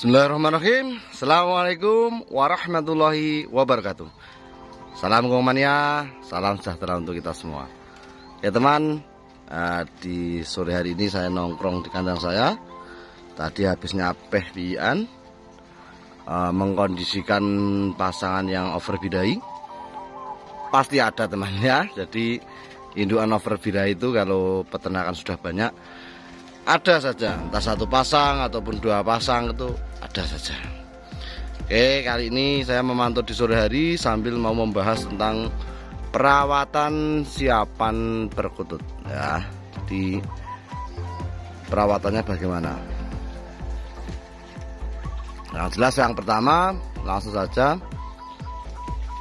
Bismillahirrahmanirrahim. Assalamualaikum warahmatullahi wabarakatuh. Salam Gomania, salam sejahtera untuk kita semua. Ya teman, di sore hari ini saya nongkrong di kandang saya. Tadi habis nyapeh bian, mengkondisikan pasangan yang overbidai. Pasti ada teman ya. Jadi indukan overbidai itu kalau peternakan sudah banyak, ada saja, entah satu pasang ataupun dua pasang, itu ada saja. Oke, kali ini saya memantau di sore hari sambil mau membahas tentang perawatan siapan perkutut ya. Di perawatannya bagaimana? Yang jelas yang pertama, langsung saja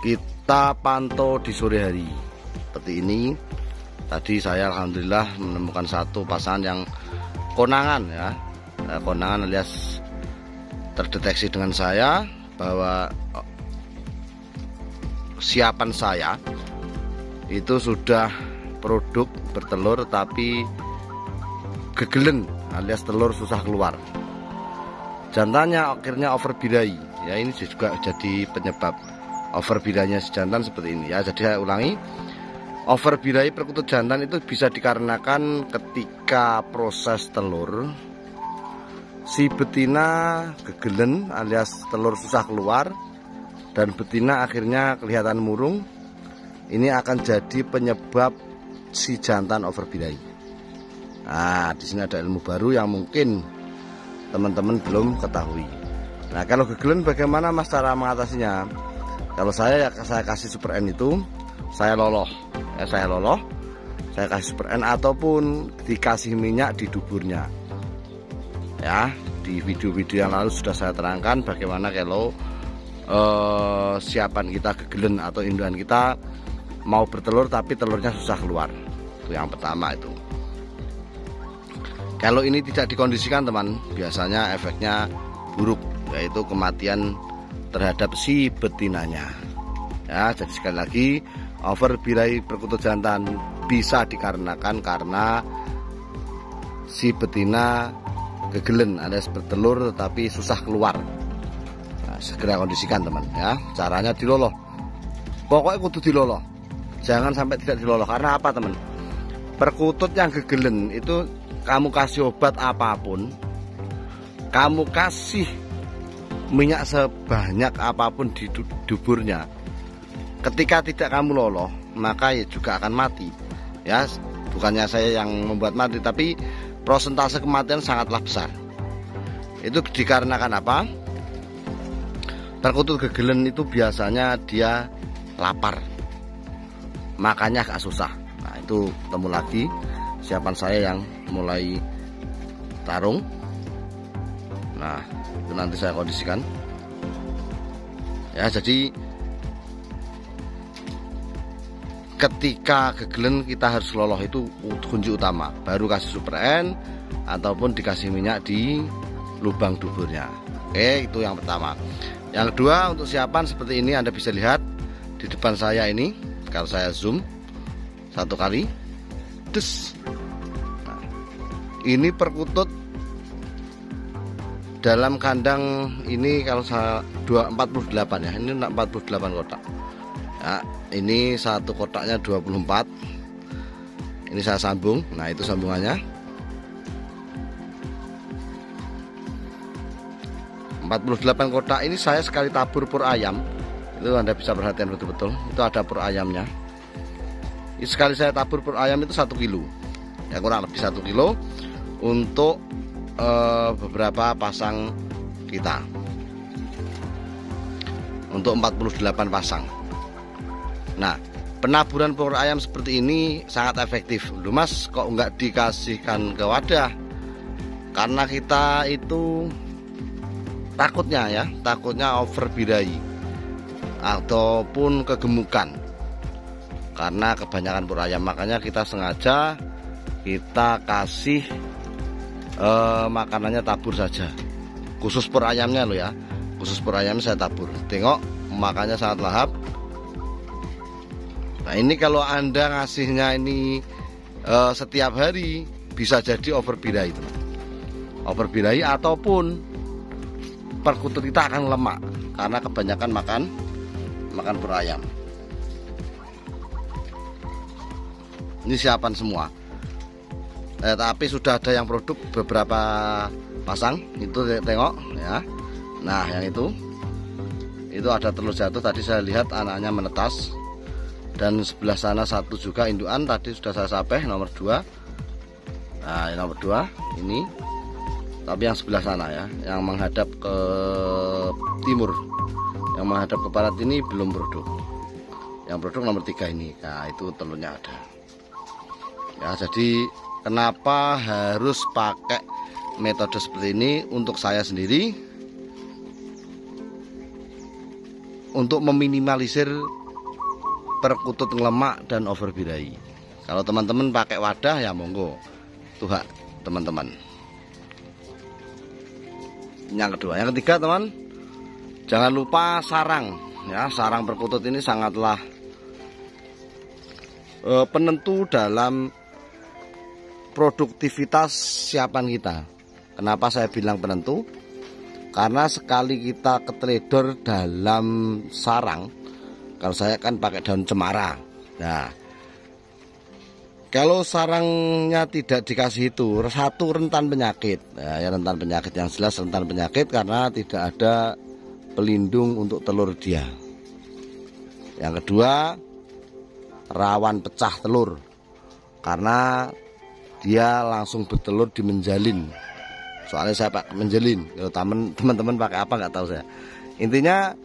kita pantau di sore hari. Seperti ini. Tadi saya alhamdulillah menemukan satu pasangan yang konangan ya, konangan alias terdeteksi dengan saya bahwa siapan saya itu sudah produk bertelur tapi gegelen alias telur susah keluar. Jantannya akhirnya overbidai ya, ini juga jadi penyebab overbidainya si jantan seperti ini ya. Jadi saya ulangi, overbidai perkutut jantan itu bisa dikarenakan ketika proses telur si betina gegelen alias telur susah keluar dan betina akhirnya kelihatan murung. Ini akan jadi penyebab si jantan overbidai. Nah, di sini ada ilmu baru yang mungkin teman-teman belum ketahui. Nah, kalau gegelen bagaimana Mas cara mengatasinya? Kalau saya kasih Super N itu saya loloh. Saya kasih Super N ataupun dikasih minyak di duburnya ya. Di video-video yang lalu sudah saya terangkan bagaimana kalau siapan kita gegelen atau indukan kita mau bertelur tapi telurnya susah keluar. Itu yang pertama itu. Kalau ini tidak dikondisikan teman, biasanya efeknya buruk, yaitu kematian terhadap si betinanya ya. Jadi sekali lagi, overbidai perkutut jantan bisa dikarenakan karena si betina gegelen alias bertelur tetapi susah keluar. Nah, segera kondisikan teman ya. Caranya diloloh. Pokoknya kudu diloloh. Jangan sampai tidak diloloh. Karena apa teman? Perkutut yang gegelen itu kamu kasih obat apapun, kamu kasih minyak sebanyak apapun di duburnya, ketika tidak kamu loloh maka ya juga akan mati ya. Bukannya saya yang membuat mati, tapi prosentase kematian sangatlah besar. Itu dikarenakan apa? Perkutut gegelen itu biasanya dia lapar, makanya agak susah. Nah, itu ketemu lagi siapan saya yang mulai tarung. Nah, itu nanti saya kondisikan ya. Jadi ketika gegelen kita harus loloh, itu kunci utama. Baru kasih Super N ataupun dikasih minyak di lubang duburnya. Oke, itu yang pertama. Yang kedua, untuk siapan seperti ini Anda bisa lihat di depan saya ini. Kalau saya zoom satu kali, des. Nah, ini perkutut dalam kandang ini kalau saya 48 ya. Ini 48 kotak. Ya, ini satu kotaknya 24. Ini saya sambung. Nah, itu sambungannya 48 kotak. Ini saya sekali tabur pur ayam. Itu Anda bisa perhatikan betul-betul. Itu ada pur ayamnya. Ini sekali saya tabur pur ayam itu 1 kilo. Ya, kurang lebih 1 kilo untuk beberapa pasang kita. Untuk 48 pasang. Nah, penaburan pur ayam seperti ini sangat efektif. Loh Mas, kok nggak dikasihkan ke wadah? Karena kita itu takutnya overbidai ataupun kegemukan karena kebanyakan pur ayam. Makanya kita sengaja kita kasih makanannya tabur saja. Khusus pur ayamnya loh ya. Khusus pur ayamnya saya tabur. Tengok, makannya sangat lahap. Nah, ini kalau Anda ngasihnya ini setiap hari bisa jadi overbidai itu. Overbidai ataupun perkutut kita akan lemak karena kebanyakan makan pur ayam. Ini siapan semua. Tapi sudah ada yang produk beberapa pasang, itu tengok ya. Nah, yang itu ada telur jatuh tadi saya lihat anaknya menetas. Dan sebelah sana satu juga indukan tadi sudah saya sapeh nomor 2. Nah, ini nomor 2 ini. Tapi yang sebelah sana ya, yang menghadap ke timur. Yang menghadap ke barat ini belum produk. Yang produk nomor 3 ini. Nah, itu telurnya ada. Ya, jadi kenapa harus pakai metode seperti ini untuk saya sendiri? Untuk meminimalisir perkutut ngelemak dan overbirahi. Kalau teman-teman pakai wadah ya monggo, tuh hak teman-teman. Yang kedua, yang ketiga teman, jangan lupa sarang ya. Sarang perkutut ini sangatlah penentu dalam produktivitas siapan kita. Kenapa saya bilang penentu? Karena sekali kita ketledor dalam sarang, kalau saya kan pakai daun cemara. Nah, kalau sarangnya tidak dikasih itu, satu rentan penyakit. Nah, ya rentan penyakit, yang jelas rentan penyakit karena tidak ada pelindung untuk telur dia. Yang kedua, rawan pecah telur karena dia langsung bertelur di menjalin. Soalnya saya pakai menjalin. Kalau teman-teman pakai apa nggak tahu saya. Intinya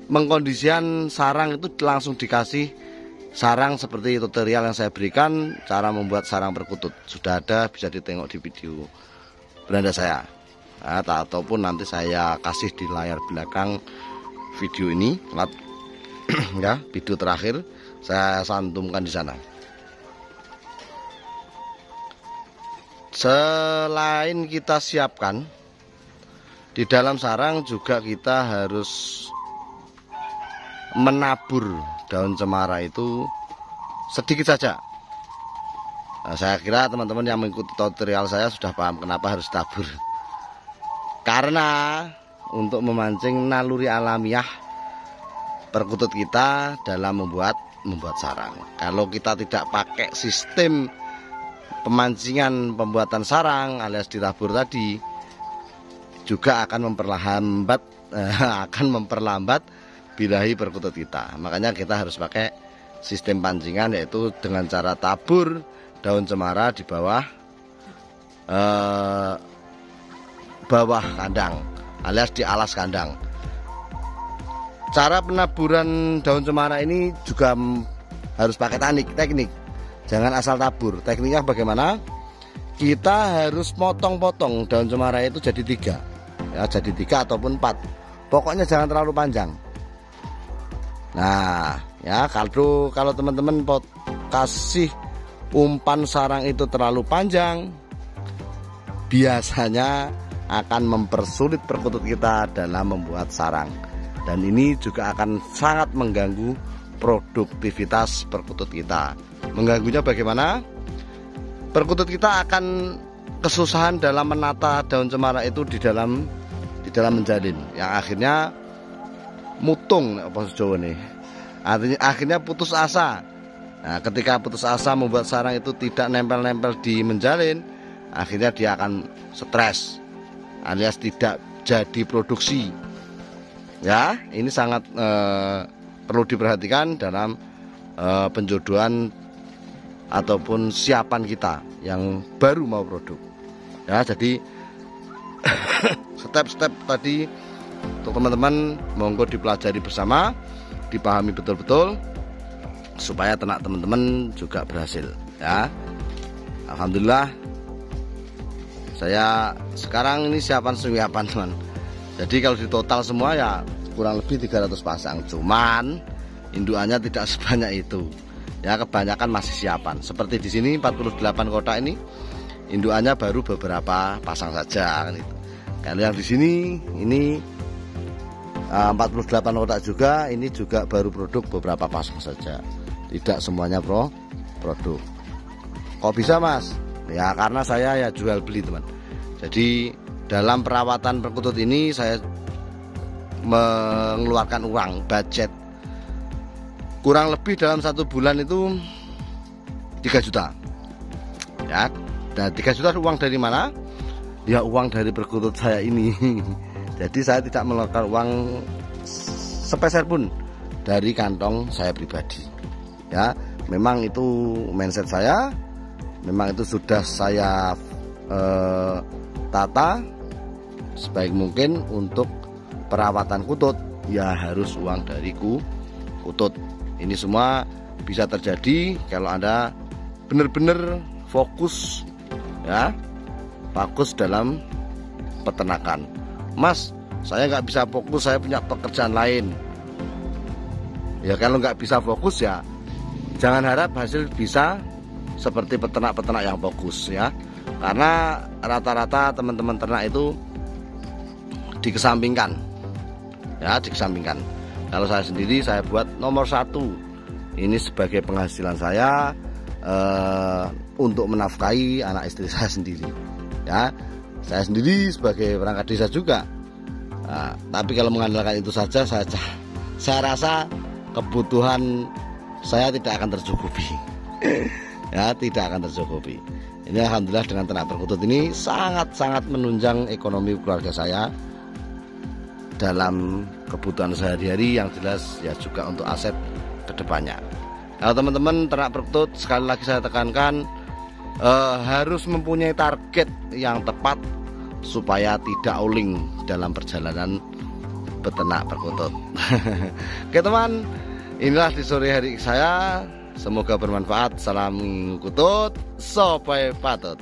mengkondisikan sarang itu langsung dikasih sarang seperti tutorial yang saya berikan, cara membuat sarang perkutut. Sudah ada, bisa ditengok di video beranda saya. Nah, ataupun nanti saya kasih di layar belakang video ini, ya, video terakhir saya santumkan di sana. Selain kita siapkan di dalam sarang, juga kita harus menabur daun cemara itu sedikit saja. Nah, saya kira teman-teman yang mengikuti tutorial saya sudah paham kenapa harus tabur. Karena untuk memancing naluri alamiah perkutut kita dalam membuat sarang. Kalau kita tidak pakai sistem pemancingan pembuatan sarang alias ditabur tadi, juga akan memperlambat birahi perkutut kita. Makanya kita harus pakai sistem pancingan, yaitu dengan cara tabur daun cemara di bawah kandang alias di alas kandang. Cara penaburan daun cemara ini juga harus pakai teknik. Jangan asal tabur. Tekniknya bagaimana? Kita harus potong-potong daun cemara itu jadi 3. Ya, jadi 3 ataupun 4. Pokoknya jangan terlalu panjang. Nah, ya kalau teman-teman kasih umpan sarang itu terlalu panjang, biasanya akan mempersulit perkutut kita dalam membuat sarang. Dan ini juga akan sangat mengganggu produktivitas perkutut kita. Mengganggunya bagaimana? Perkutut kita akan kesusahan dalam menata daun cemara itu di dalam menjalin, yang akhirnya mutung apa Jawa nih. Artinya akhirnya putus asa. Nah, ketika putus asa membuat sarang itu tidak nempel-nempel di menjalin, akhirnya dia akan stres alias tidak jadi produksi. Ya, ini sangat perlu diperhatikan dalam penjodohan ataupun siapan kita yang baru mau produk. Ya, jadi step-step tadi untuk teman-teman monggo dipelajari bersama, dipahami betul-betul supaya ternak teman-teman juga berhasil. Ya, alhamdulillah saya sekarang ini siapan teman. Jadi kalau di total semua ya kurang lebih 300 pasang. Cuman indukannya tidak sebanyak itu. Ya, kebanyakan masih siapan. Seperti di sini 48 kotak ini indukannya baru beberapa pasang saja kan itu. Kalau yang di sini ini 48 kotak juga, ini juga baru produk beberapa pasang saja. Tidak semuanya produk. Kok bisa, Mas? Ya karena saya ya jual beli, teman. Jadi dalam perawatan perkutut ini saya mengeluarkan uang budget kurang lebih dalam 1 bulan itu 3 juta ya. Dan 3 juta uang dari mana? Ya uang dari perkutut saya ini. Jadi saya tidak mengeluarkan uang sepeser pun dari kantong saya pribadi ya. Memang itu mindset saya, memang itu sudah saya tata sebaik mungkin. Untuk perawatan kutut ya harus uang dari kutut. Ini semua bisa terjadi kalau Anda benar-benar fokus ya, fokus dalam peternakan. Mas, saya nggak bisa fokus, saya punya pekerjaan lain. Ya kalau nggak bisa fokus ya jangan harap hasil bisa seperti peternak-peternak yang fokus ya. Karena rata-rata teman-teman ternak itu dikesampingkan ya, dikesampingkan. Kalau saya sendiri saya buat nomor 1. Ini sebagai penghasilan saya untuk menafkahi anak istri saya sendiri ya. Saya sendiri sebagai perangkat desa juga. Nah, tapi kalau mengandalkan itu saja saya rasa kebutuhan saya tidak akan tercukupi. Ya, tidak akan tercukupi. Ini alhamdulillah dengan ternak perkutut ini sangat-sangat menunjang ekonomi keluarga saya dalam kebutuhan sehari-hari, yang jelas ya juga untuk aset kedepannya. Kalau teman-teman ternak perkutut, sekali lagi saya tekankan harus mempunyai target yang tepat supaya tidak oling dalam perjalanan beternak perkutut. Oke teman, inilah di sore hari saya, semoga bermanfaat. Salam kutut, sopai patut.